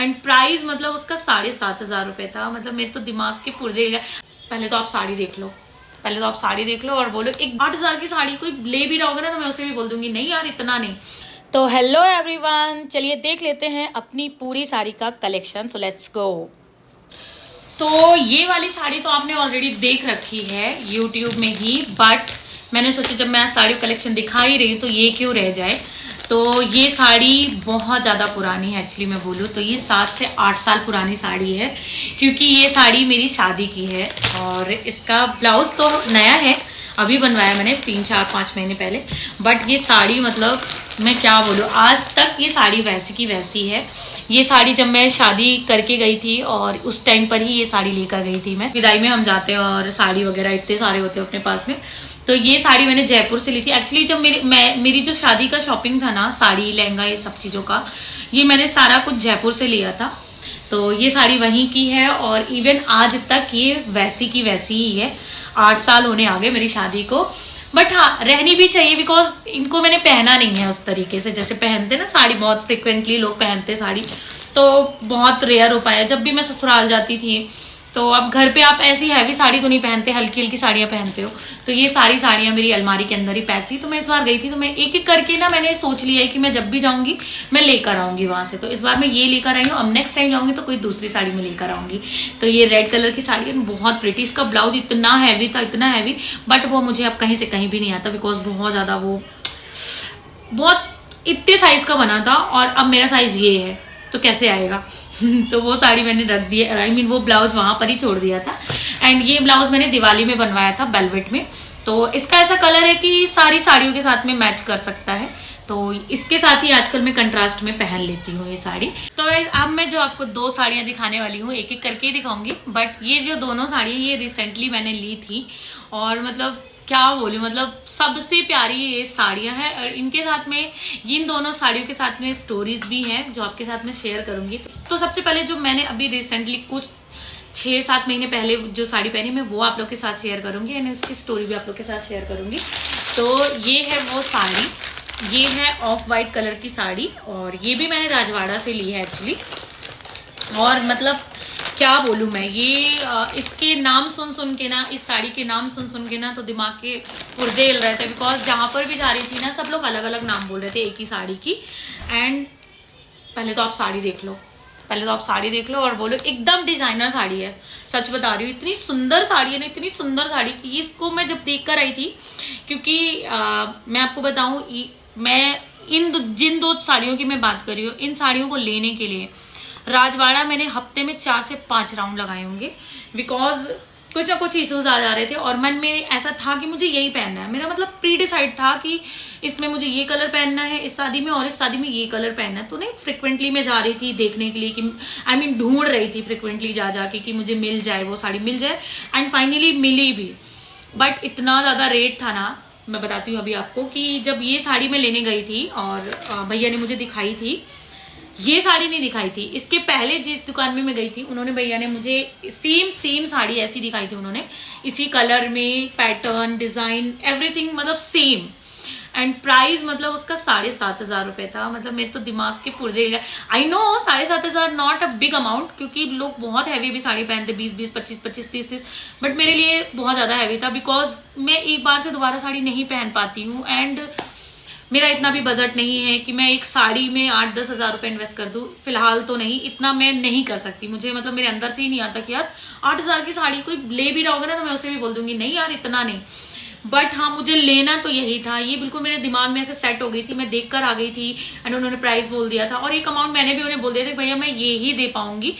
And price मतलब उसका 7,500 रुपये था। मतलब मेरे तो दिमाग के पुर्जे गए। पहले तो आप साड़ी देख लो, पहले तो आप साड़ी देख लो और बोलो एक 8,000 की साड़ी कोई ले भी रहा होगा ना तो मैं उसे भी बोल दूंगी नहीं यार इतना नहीं। तो हेलो एवरीवन, चलिए देख लेते हैं अपनी पूरी साड़ी का कलेक्शन। So let's go. तो ये वाली साड़ी तो आपने ऑलरेडी देख रखी है यूट्यूब में ही, बट मैंने सोचा जब मैं साड़ी कलेक्शन दिखा ही रही हूँ तो ये क्यों रह जाए। तो ये साड़ी बहुत ज़्यादा पुरानी है। एक्चुअली मैं बोलूँ तो ये 7 से 8 साल पुरानी साड़ी है, क्योंकि ये साड़ी मेरी शादी की है। और इसका ब्लाउज तो नया है, अभी बनवाया मैंने 3, 4, 5 महीने पहले। बट ये साड़ी मतलब मैं क्या बोलूँ, आज तक ये साड़ी वैसी की वैसी है। ये साड़ी जब मैं शादी करके गई थी और उस टाइम पर ही ये साड़ी लेकर गई थी मैं। विदाई में हम जाते हैं और साड़ी वगैरह इतने सारे होते हैं अपने पास में। तो ये साड़ी मैंने जयपुर से ली थी। एक्चुअली जब मेरी जो शादी का शॉपिंग था ना, साड़ी लहंगा ये सब चीज़ों का, ये मैंने सारा कुछ जयपुर से लिया था। तो ये साड़ी वहीं की है और इवन आज तक ये वैसी की वैसी ही है। 8 साल होने आ गए मेरी शादी को। बट हाँ, रहनी भी चाहिए बिकॉज इनको मैंने पहना नहीं है उस तरीके से जैसे पहनते ना साड़ी। बहुत फ्रिक्वेंटली लोग पहनते साड़ी, तो बहुत रेयर हो पाया। जब भी मैं ससुराल जाती थी तो अब घर पे आप ऐसी हैवी साड़ी तो नहीं पहनते, हल्की हल्की साड़ियाँ पहनते हो। तो ये सारी साड़ियाँ मेरी अलमारी के अंदर ही पैक थी। तो मैं इस बार गई थी तो मैं एक एक करके ना मैंने सोच लिया है कि मैं जब भी जाऊंगी मैं लेकर आऊंगी वहां से। तो इस बार मैं ये लेकर आई हूँ। अब नेक्स्ट टाइम जाऊंगी तो कोई दूसरी साड़ी में लेकर आऊंगी। तो ये रेड कलर की साड़ी है, बहुत प्रिटी। इसका ब्लाउज इतना हैवी था, इतना हैवी, बट वो मुझे अब कहीं से कहीं भी नहीं आता बिकॉज बहुत ज्यादा वो बहुत इतने साइज का बना था और अब मेरा साइज ये है तो कैसे आएगा। तो वो साड़ी मैंने रख दी, आई मीन वो ब्लाउज वहां पर ही छोड़ दिया था। एंड ये ब्लाउज मैंने दिवाली में बनवाया था वेलवेट में। तो इसका ऐसा कलर है कि सारी साड़ियों के साथ में मैच कर सकता है। तो इसके साथ ही आजकल मैं कंट्रास्ट में पहन लेती हूँ ये साड़ी। तो अब मैं जो आपको 2 साड़ियां दिखाने वाली हूँ एक एक करके ही दिखाऊंगी। बट ये जो दोनों साड़ी ये रिसेंटली मैंने ली थी और मतलब क्या बोलूं, मतलब सबसे प्यारी ये साड़ियां हैं। और इनके साथ में, इन दोनों साड़ियों के साथ में स्टोरीज भी हैं जो आपके साथ में शेयर करूंगी। तो सबसे पहले जो मैंने अभी रिसेंटली कुछ 6-7 महीने पहले जो साड़ी पहनी मैं वो आप लोग के साथ शेयर करूंगी एंड उसकी स्टोरी भी आप लोग के साथ शेयर करूंगी। तो ये है वो साड़ी, ये है ऑफ वाइट कलर की साड़ी और ये भी मैंने राजवाड़ा से ली है एक्चुअली। और मतलब क्या बोलूं मैं, ये इसके नाम सुन के ना, इस साड़ी के नाम सुन के ना तो दिमाग के पुर्जे हिल रहे थे बिकॉज जहां पर भी जा रही थी ना सब लोग अलग अलग नाम बोल रहे थे एक ही साड़ी की। एंड पहले तो आप साड़ी देख लो, पहले तो आप साड़ी देख लो और बोलो एकदम डिजाइनर साड़ी है। सच बता रही हूँ, इतनी सुंदर साड़ी है ना, इतनी सुंदर साड़ी की इसको मैं जब देख कर आई थी, क्योंकि मैं आपको बताऊं मैं जिन 2 साड़ियों की मैं बात कर रही हूँ, इन साड़ियों को लेने के लिए राजवाड़ा मैंने हफ्ते में 4 से 5 राउंड लगाए होंगे बिकॉज कुछ ना कुछ इश्यूज आ जा रहे थे और मन में ऐसा था कि मुझे यही पहनना है। मेरा मतलब प्री डिसाइड था कि इसमें मुझे ये कलर पहनना है इस शादी में और इस शादी में ये कलर पहनना है। तो नहीं, फ्रिक्वेंटली मैं जा रही थी देखने के लिए कि आई मीन ढूंढ रही थी फ्रिक्वेंटली जा जाके कि मुझे मिल जाए, वो साड़ी मिल जाए। एंड फाइनली मिली भी, बट इतना ज्यादा रेट था ना, मैं बताती हूँ अभी आपको कि जब ये साड़ी मैं लेने गई थी और भैया ने मुझे दिखाई थी, ये साड़ी नहीं दिखाई थी। इसके पहले जिस दुकान में मैं गई थी उन्होंने, भैया ने मुझे सेम साड़ी ऐसी दिखाई थी उन्होंने, इसी कलर में, पैटर्न, डिजाइन, एवरीथिंग मतलब सेम। एंड प्राइस मतलब उसका 7,500 रुपये था। मतलब मेरे तो दिमाग के पुर्जे गए। I know 7,500 not a big amount, क्योंकि लोग बहुत हैवी भी साड़ी पहनते 20-20, 25-25, 30-30, बट मेरे लिए बहुत ज्यादा हैवी था बिकॉज मैं एक बार से दोबारा साड़ी नहीं पहन पाती हूँ। एंड मेरा इतना भी बजट नहीं है कि मैं एक साड़ी में 8-10 हज़ार रुपए इन्वेस्ट कर दूं। फिलहाल तो नहीं, इतना मैं नहीं कर सकती। मुझे मतलब मेरे अंदर से ही नहीं आता कि यार 8,000 की साड़ी कोई ले भी रहा होगा ना तो मैं उसे भी बोल दूंगी नहीं यार इतना नहीं। बट हाँ, मुझे लेना तो यही था। ये बिल्कुल मेरे दिमाग में ऐसे सेट हो गई थी, मैं देखकर आ गई थी एंड उन्होंने प्राइस बोल दिया था और एक अमाउंट मैंने भी उन्हें बोल दिया था भैया मैं ये ही दे पाऊंगी,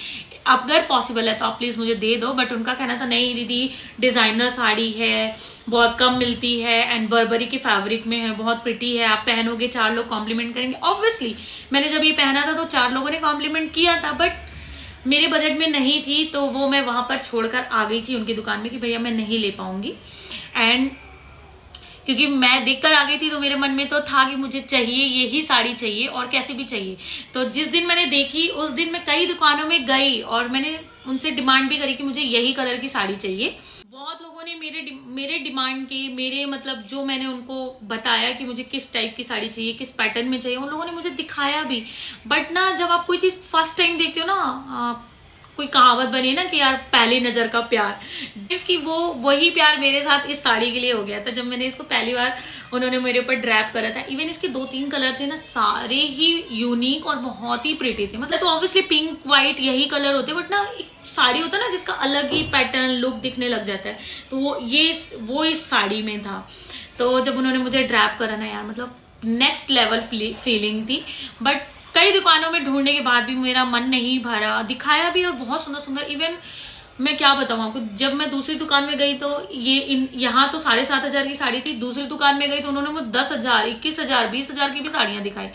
अगर पॉसिबल है तो आप प्लीज मुझे दे दो। बट उनका कहना था नहीं दीदी, डिजाइनर साड़ी है, बहुत कम मिलती है एंड बर्बरी की फैब्रिक में है, बहुत प्रिटी है, आप पहनोगे 4 लोग कॉम्प्लीमेंट करेंगे। ऑब्वियसली मैंने जब ये पहना था तो 4 लोगों ने कॉम्प्लीमेंट किया था, बट मेरे बजट में नहीं थी। तो वो मैं वहां पर छोड़कर आ गई थी उनकी दुकान में कि भैया मैं नहीं ले पाऊंगी। एंड क्योंकि मैं देखकर आ गई थी तो मेरे मन में तो था कि मुझे चाहिए, यही साड़ी चाहिए और कैसे भी चाहिए। तो जिस दिन मैंने देखी उस दिन मैं कई दुकानों में गई और मैंने उनसे डिमांड भी करी कि मुझे यही कलर की साड़ी चाहिए। बहुत लोगों ने मेरे डिमांड के, मेरे मतलब जो मैंने उनको बताया कि मुझे किस टाइप की साड़ी चाहिए, किस पैटर्न में चाहिए, उन लोगों ने मुझे दिखाया भी। बट ना जब आप कोई चीज फर्स्ट टाइम देखते हो ना, कोई कहावत बनी है ना कि यार पहली नजर का प्यार, इसकी वही प्यार मेरे साथ इस साड़ी के लिए हो गया था। जब मैंने इसको पहली बार उन्होंने मेरे ऊपर ड्रैप करा था, इवन इसके 2-3 कलर थे ना, सारे ही यूनिक और बहुत ही प्रिटी थे। मतलब तो ऑब्वियसली पिंक व्हाइट यही कलर होते, बट ना एक साड़ी होता है ना जिसका अलग ही पैटर्न लुक दिखने लग जाता है, तो वो इस साड़ी में था। तो जब उन्होंने मुझे ड्रैप करा ना यार, मतलब नेक्स्ट लेवल फीलिंग थी। बट कई दुकानों में ढूंढने के बाद भी मेरा मन नहीं भरा, दिखाया भी और बहुत सुंदर सुंदर, इवन मैं क्या बताऊं आपको, जब मैं दूसरी दुकान में गई तो यहाँ तो 7,500 की साड़ी थी, दूसरी दुकान में गई तो उन्होंने मुझे 10,000, 21,000, 20,000 की भी साड़ियां दिखाई,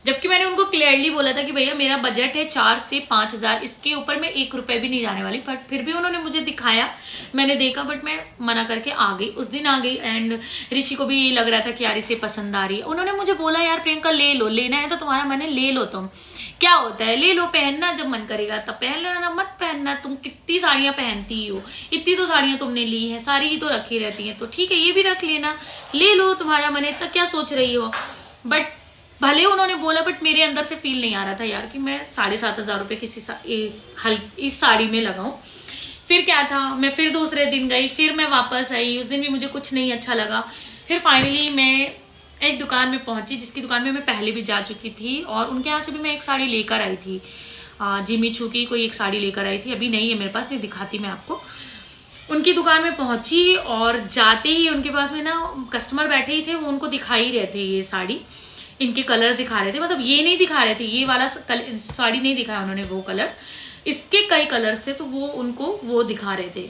जबकि मैंने उनको क्लियरली बोला था कि भैया मेरा बजट है 4 से 5,000, इसके ऊपर मैं 1 रुपए भी नहीं जाने वाली। बट फिर भी उन्होंने मुझे दिखाया, मैंने देखा, बट मैं मना करके आ गई, उस दिन आ गई। एंड ऋषि को भी ये लग रहा था कि यार इसे पसंद आ रही है। उन्होंने मुझे बोला यार प्रियंका ले लो, लेना है तो तुम्हारा मन है ले लो, तुम क्या होता है, ले लो, पहनना जब मन करेगा तब पहन लेना, मत पहनना, तुम कितनी साड़ियां पहनती हो, इतनी तो साड़ियां तुमने ली है, सारी ही तो रखी रहती है, तो ठीक है ये भी रख लेना, ले लो, तुम्हारा मन है, इतना क्या सोच रही हो। बट भले उन्होंने बोला, बट मेरे अंदर से फील नहीं आ रहा था यार कि मैं 7,500 रुपए किसी इस साड़ी में लगाऊं। फिर क्या था, मैं फिर दूसरे दिन गई, फिर मैं वापस आई, उस दिन भी मुझे कुछ नहीं अच्छा लगा। फिर फाइनली मैं एक दुकान में पहुंची जिसकी दुकान में मैं पहले भी जा चुकी थी, और उनके यहाँ से भी मैं एक साड़ी लेकर आई थी, जिमी छू की कोई एक साड़ी लेकर आई थी, अभी नहीं है मेरे पास, नहीं दिखाती मैं आपको। उनकी दुकान में पहुंची और जाते ही उनके पास में ना कस्टमर बैठे ही थे, वो उनको दिखा ही रहे थे ये साड़ी, इनके कलर्स दिखा रहे थे, मतलब ये नहीं दिखा रहे थे, ये वाला साड़ी नहीं दिखाया उन्होंने वो कलर, इसके कई कलर्स थे तो वो उनको वो दिखा रहे थे।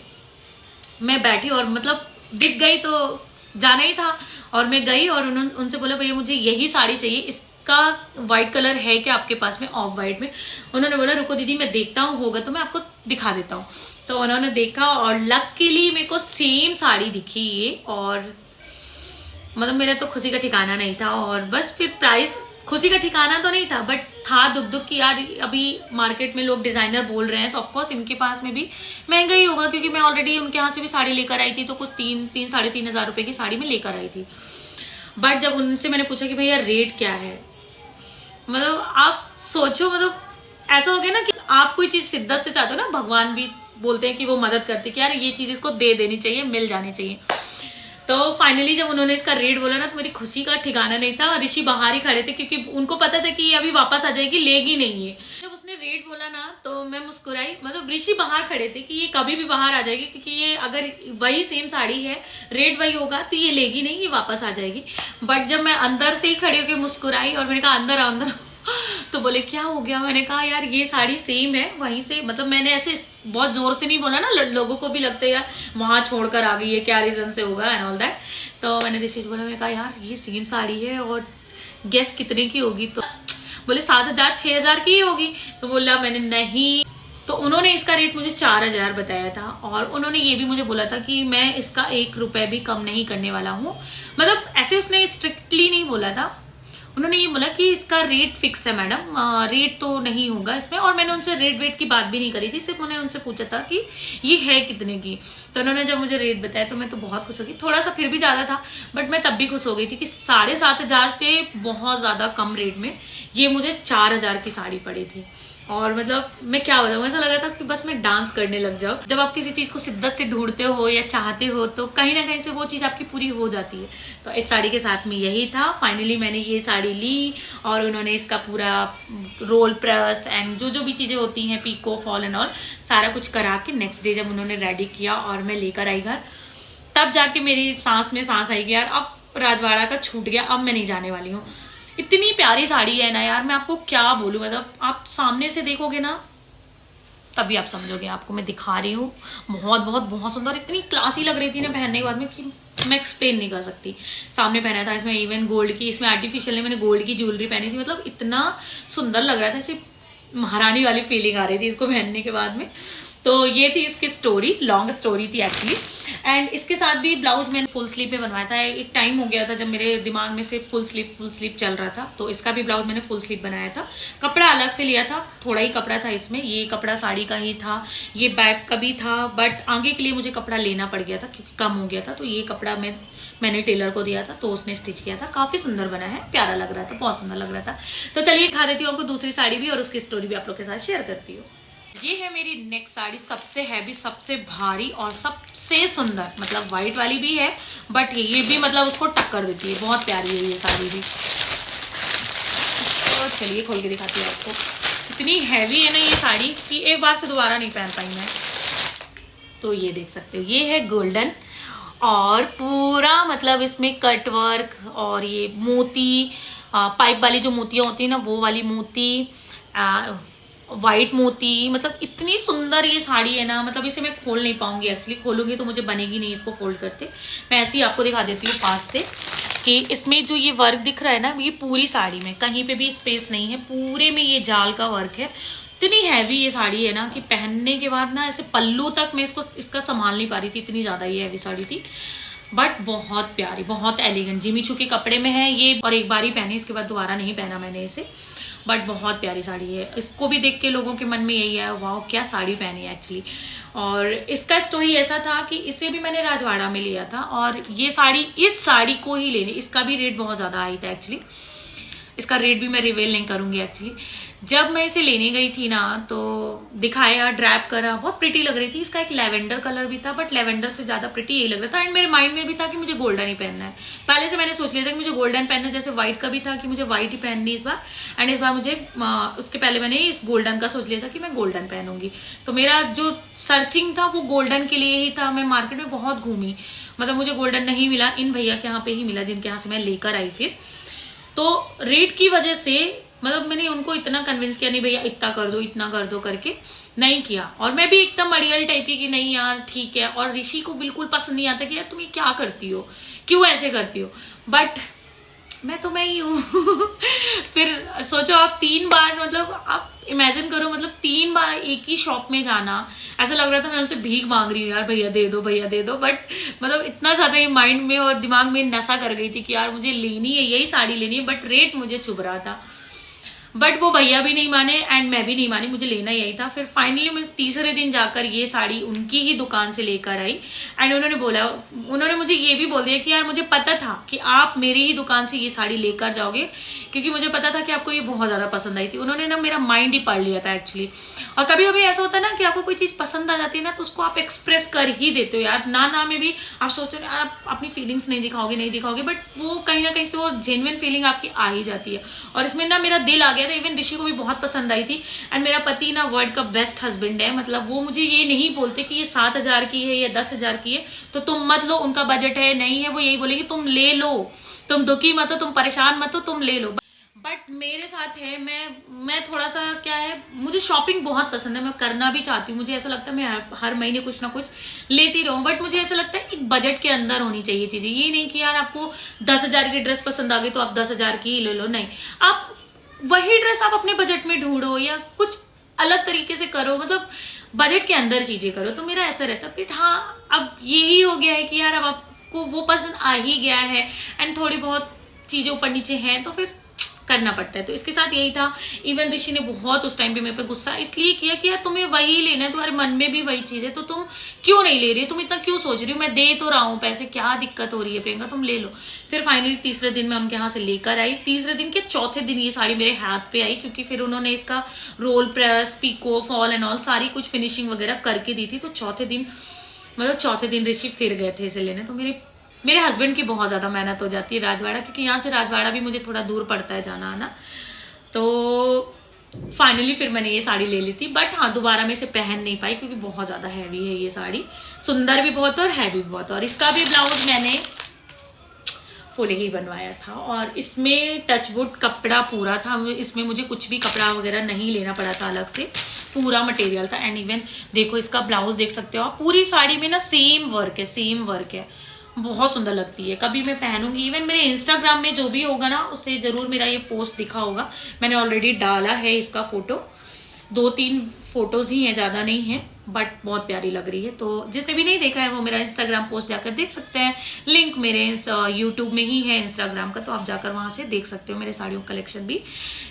मैं बैठी और मतलब दिख गई तो जाना ही था, और मैं गई और उनसे बोला भैया मुझे यही साड़ी चाहिए, इसका व्हाइट कलर है क्या आपके पास में, ऑफ व्हाइट में। उन्होंने बोला रुको दीदी मैं देखता हूँ, होगा तो मैं आपको दिखा देता हूँ। तो उन्होंने देखा और लकीली मेरे को सेम साड़ी दिखी ये, और मतलब मेरा तो खुशी का ठिकाना नहीं था। और बस फिर प्राइस, खुशी का ठिकाना तो नहीं था, बट था दुख की यार, अभी मार्केट में लोग डिजाइनर बोल रहे हैं तो ऑफकोर्स इनके पास में भी महंगा ही होगा, क्योंकि मैं ऑलरेडी उनके यहाँ से भी साड़ी लेकर आई थी, तो कुछ 3-3,500 रुपए की साड़ी में लेकर आई थी। बट जब उनसे मैंने पूछा कि भैया रेट क्या है, मतलब आप सोचो, मतलब ऐसा हो गया ना कि आप कोई चीज शिद्दत से चाहते हो ना, भगवान भी बोलते हैं कि वो मदद करते कि यार ये चीज इसको दे देनी चाहिए, मिल जानी चाहिए। तो फाइनली जब उन्होंने इसका रेट बोला ना, तो मेरी खुशी का ठिकाना नहीं था। ऋषि बाहर ही खड़े थे क्योंकि उनको पता था कि ये अभी वापस आ जाएगी, लेगी नहीं है। जब उसने रेट बोला ना तो मैं मुस्कुराई, मतलब ऋषि बाहर खड़े थे कि ये कभी भी बाहर आ जाएगी, क्योंकि ये अगर वही सेम साड़ी है, रेट वही होगा, तो ये लेगी नहीं, ये वापस आ जाएगी। बट जब मैं अंदर से ही खड़ी होकर मुस्कुराई और मैंने कहा अंदर आओ, अंदर, तो बोले क्या हो गया। मैंने कहा यार ये साड़ी सेम है वहीं से, मतलब मैंने ऐसे बहुत जोर से नहीं बोला ना, लोगों को भी लगता है यार वहां छोड़कर आ गई है, क्या रीजन से होगा एंड ऑल दैट। तो मैंने ऋषि बोला, मैंने कहा यार ये सेम साड़ी है और गेस कितने की होगी, तो बोले 7,000-6,000 की होगी। तो बोला मैंने नहीं, तो उन्होंने इसका रेट मुझे 4,000 बताया था, और उन्होंने ये भी मुझे बोला था कि मैं इसका 1 रुपए भी कम नहीं करने वाला हूँ। मतलब ऐसे उसने स्ट्रिक्टली नहीं बोला था, उन्होंने ये बोला कि इसका रेट फिक्स है मैडम, रेट तो नहीं होगा इसमें। और मैंने उनसे रेट वेट की बात भी नहीं करी थी, सिर्फ मैंने उनसे पूछा था कि ये है कितने की। तो उन्होंने जब मुझे रेट बताया तो मैं तो बहुत खुश हो गई, थोड़ा सा फिर भी ज्यादा था, बट मैं तब भी खुश हो गई थी कि 7,500 से बहुत ज्यादा कम रेट में ये मुझे 4,000 की साड़ी पड़ी थी। और मतलब मैं क्या बताऊं, ऐसा लग रहा था कि बस मैं डांस करने लग जाऊं। जब आप किसी चीज को शिद्दत से ढूंढते हो या चाहते हो तो कहीं ना कहीं से वो चीज आपकी पूरी हो जाती है। तो इस साड़ी के साथ में यही था। फाइनली मैंने ये साड़ी ली, और उन्होंने इसका पूरा रोल प्रेस एंड जो जो भी चीजें होती हैं, पीको फॉल एंड ऑल, सारा कुछ करा के नेक्स्ट डे जब उन्होंने रेडी किया और मैं लेकर आई घर, तब जाके मेरी सांस में सांस आई कि यार अब राजवाड़ा का छूट गया, अब मैं नहीं जाने वाली हूँ। इतनी प्यारी साड़ी है ना यार, मैं आपको क्या बोलूं, मतलब आप सामने से देखोगे ना तभी आप समझोगे। आपको मैं दिखा रही हूँ, बहुत बहुत बहुत सुंदर, इतनी क्लासी लग रही थी ना पहनने के बाद में कि मैं एक्सप्लेन नहीं कर सकती। सामने पहना था इसमें इवन गोल्ड की, इसमें आर्टिफिशियल ने मैंने गोल्ड की ज्वेलरी पहनी थी, मतलब इतना सुंदर लग रहा था, ऐसे महारानी वाली फीलिंग आ रही थी इसको पहनने के बाद में। तो ये थी इसकी स्टोरी, लॉन्ग स्टोरी थी एक्चुअली। एंड इसके साथ भी ब्लाउज मैंने फुल स्लीव में बनवाया था। एक टाइम हो गया था जब मेरे दिमाग में से फुल स्लीव चल रहा था, तो इसका भी ब्लाउज मैंने फुल स्लीव बनाया था। कपड़ा अलग से लिया था, थोड़ा ही कपड़ा था इसमें, ये कपड़ा साड़ी का ही था, ये बैक का भी था, बट आगे के लिए मुझे कपड़ा लेना पड़ गया था क्योंकि कम हो गया था। तो ये कपड़ा मैंने टेलर को दिया था, तो उसने स्टिच किया था। काफी सुंदर बना है, प्यारा लग रहा था, बहुत सुंदर लग रहा था। तो चलिए दिखा देती हूँ आपको दूसरी साड़ी भी और उसकी स्टोरी भी आप लोग के साथ शेयर करती हूँ। ये है मेरी नेक्स्ट साड़ी, सबसे हैवी, सबसे भारी और सबसे सुंदर। मतलब व्हाइट वाली भी है बट ये भी मतलब उसको टक्कर देती है, बहुत प्यारी है ये साड़ी भी। तो चलिए खोल के दिखाती हूँ आपको। इतनी हैवी है ना ये साड़ी कि एक बार से दोबारा नहीं पहन पाई मैं। तो ये देख सकते हो, ये है गोल्डन और पूरा मतलब इसमें कट वर्क और ये मोती, पाइप वाली जो मोतियां होती है ना वो वाली मोती, व्हाइट मोती, मतलब इतनी सुंदर ये साड़ी है ना। मतलब इसे मैं खोल नहीं पाऊंगी एक्चुअली, खोलूंगी तो मुझे बनेगी नहीं इसको फोल्ड करते। मैं ऐसे ही आपको दिखा देती हूँ पास से कि इसमें जो ये वर्क दिख रहा है ना, ये पूरी साड़ी में कहीं पे भी स्पेस नहीं है, पूरे में ये जाल का वर्क है। इतनी हैवी ये साड़ी है ना कि पहनने के बाद ना ऐसे पल्लू तक मैं इसका संभाल नहीं पा रही थी, इतनी ज्यादा ये हैवी साड़ी थी। बट बहुत प्यारी, बहुत एलिगेंट, जिमी चू के कपड़े में है ये, और एक बार ही पहनी, इसके बाद दोबारा नहीं पहना मैंने इसे। बट बहुत प्यारी साड़ी है। इसको भी देख के लोगों के मन में यही आया, वाह क्या साड़ी पहनी है एक्चुअली। और इसका स्टोरी ऐसा था कि इसे भी मैंने राजवाड़ा में लिया था और ये साड़ी, इस साड़ी को ही लेने, इसका भी रेट बहुत ज्यादा आई था एक्चुअली। इसका रेट भी मैं रिवील नहीं करूंगी एक्चुअली। जब मैं इसे लेने गई थी ना तो दिखाया, ड्रैप करा, बहुत प्रिटी लग रही थी। इसका एक लेवेंडर कलर भी था बट लेवेंडर से ज्यादा प्रिटी यही लग रहा था। एंड मेरे माइंड में भी था कि मुझे गोल्डन ही पहनना है। पहले से मैंने सोच लिया था कि मुझे गोल्डन पहनना है, जैसे व्हाइट का भी था कि मुझे व्हाइट ही पहननी इस बार। एंड इस बार मुझे उसके पहले मैंने इस गोल्डन का सोच लिया था कि मैं गोल्डन पहनूंगी। तो मेरा जो सर्चिंग था वो गोल्डन के लिए ही था। मैं मार्केट में बहुत घूमी, मतलब मुझे गोल्डन नहीं मिला, इन भैया के यहाँ पे ही मिला जिनके यहाँ से मैं लेकर आई। फिर तो रेट की वजह से मतलब मैंने उनको इतना कन्विंस किया, नहीं भैया इतना कर दो, इतना कर दो करके, नहीं किया। और मैं भी एकदम अड़ियल टाइप की कि नहीं यार ठीक है। और ऋषि को बिल्कुल पसंद नहीं आता कि यार तुम ये क्या करती हो, क्यों ऐसे करती हो। बट मैं ही हूँ। फिर सोचो आप 3 बार, मतलब आप इमेजिन करो, मतलब 3 बार एक ही शॉप में जाना, ऐसा लग रहा था मैं उनसे भीख मांग रही हूँ, यार भैया दे दो, भैया दे दो। बट मतलब इतना ज्यादा ये माइंड में और दिमाग में नशा कर गई थी कि यार मुझे लेनी है, यही साड़ी लेनी है। बट रेट मुझे चुभ रहा था, बट वो भैया भी नहीं माने एंड मैं भी नहीं मानी, मुझे लेना यही था। फिर फाइनली मैं तीसरे दिन जाकर ये साड़ी उनकी ही दुकान से लेकर आई। एंड उन्होंने मुझे ये भी बोल दिया कि यार मुझे पता था कि आप मेरी ही दुकान से ये साड़ी लेकर जाओगे, क्योंकि मुझे पता था कि आपको ये बहुत ज्यादा पसंद आई थी। उन्होंने ना मेरा माइंड ही पढ़ लिया था एक्चुअली। और कभी कभी ऐसा होता है ना कि आपको कोई चीज पसंद आ जाती है ना, तो उसको आप एक्सप्रेस कर ही देते हो यार। ना में भी आप सोचते हो आप अपनी फीलिंग्स नहीं दिखाओगे, बट वो कहीं ना कहीं से वो जेन्युइन फीलिंग आपकी आ ही जाती है। और इसमें ना मेरा दिल आ गया था। इवन ऋषि को भी बहुत पसंद आई थी। एंड मेरा पति ना वर्ल्ड का बेस्ट हस्बैंड है, मतलब वो मुझे ये नहीं बोलते कि ये 7,000 की है या 10,000 की है तो तुम मत लो, उनका बजट है नहीं है, वो यही बोलेगी तुम ले लो, तुम दुखी मत हो, तुम परेशान मत हो, तुम ले लो। बट मेरे साथ है, मैं थोड़ा सा क्या है, मुझे शॉपिंग बहुत पसंद है, मैं करना भी चाहती हूँ। मुझे ऐसा लगता है मैं हर महीने कुछ ना कुछ लेती रहूं। बट मुझे ऐसा लगता है एक बजट के अंदर होनी चाहिए चीजें। ये नहीं कि यार आपको 10,000 की ड्रेस पसंद आ गई तो आप 10,000 की ही ले लो, नहीं। आप वही ड्रेस आप अपने बजट में ढूंढो या कुछ अलग तरीके से करो, मतलब बजट के अंदर चीजें करो। तो मेरा ऐसा रहता है। हाँ अब यही हो गया है कि यार अब आपको वो पसंद आ ही गया है एंड थोड़ी बहुत चीजें ऊपर नीचे हैं तो फिर करना पड़ता है। तो इसके साथ यही था। इवन ऋषि ने बहुत उस टाइम पे मेरे पे गुस्सा इसलिए किया कि यार तुम्हें वही लेना है, तुम्हारे मन में भी वही चीज है, तो तुम क्यों नहीं ले रही, तुम इतना क्यों सोच रही हो, मैं दे तो रहा हूँ पैसे, क्या दिक्कत हो रही है प्रियंका, तुम ले लो। फिर फाइनली तीसरे दिन मैं उनके यहाँ से लेकर आई। तीसरे दिन के चौथे दिन ये साड़ी मेरे हाथ पे आई, क्योंकि फिर उन्होंने इसका roll press, pico, fall and all सारी कुछ फिनिशिंग वगैरह करके दी थी। तो चौथे दिन ऋषि फिर गए थे इसे लेने। तो मेरे हस्बैंड की बहुत ज्यादा मेहनत हो जाती है राजवाड़ा, क्योंकि यहाँ से राजवाड़ा भी मुझे थोड़ा दूर पड़ता है जाना आना। तो फाइनली फिर मैंने ये साड़ी ले ली थी। बट हाँ दोबारा मैं इसे पहन नहीं पाई क्योंकि बहुत ज्यादा हैवी है ये साड़ी, सुंदर भी बहुत और हैवी भी बहुत। और इसका भी ब्लाउज मैंने फुल ही बनवाया था और इसमें टचवुड कपड़ा पूरा था, इसमें मुझे कुछ भी कपड़ा वगैरह नहीं लेना पड़ा था अलग से, पूरा मटेरियल था। एंड इवन देखो इसका ब्लाउज देख सकते हो आप, पूरी साड़ी में ना सेम वर्क है, बहुत सुंदर लगती है। कभी मैं पहनूंगी, इवन मेरे इंस्टाग्राम में जो भी होगा ना उससे जरूर मेरा ये पोस्ट दिखा होगा, मैंने ऑलरेडी डाला है इसका फोटो। 2-3 फोटोज ही हैं, ज्यादा नहीं है, बट बहुत प्यारी लग रही है। तो जिसने भी नहीं देखा है वो मेरा इंस्टाग्राम पोस्ट जाकर देख सकते हैं। लिंक मेरे यूट्यूब में ही है इंस्टाग्राम का, तो आप जाकर वहां से देख सकते हो मेरे साड़ियों का कलेक्शन भी।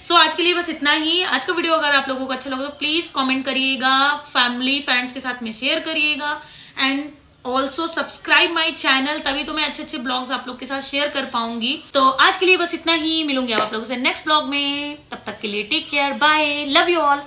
सो आज के लिए बस इतना ही। आज का वीडियो अगर आप लोगों को अच्छा लगा तो प्लीज कॉमेंट करिएगा, फैमिली फ्रेंड्स के साथ में शेयर करिएगा, and also subscribe my channel, तभी तो मैं अच्छे अच्छे ब्लॉग्स आप लोग के साथ शेयर कर पाऊंगी। तो आज के लिए बस इतना ही, मिलूंगी आप लोगों से नेक्स्ट ब्लॉग में। तब तक के लिए take care, bye, love you all.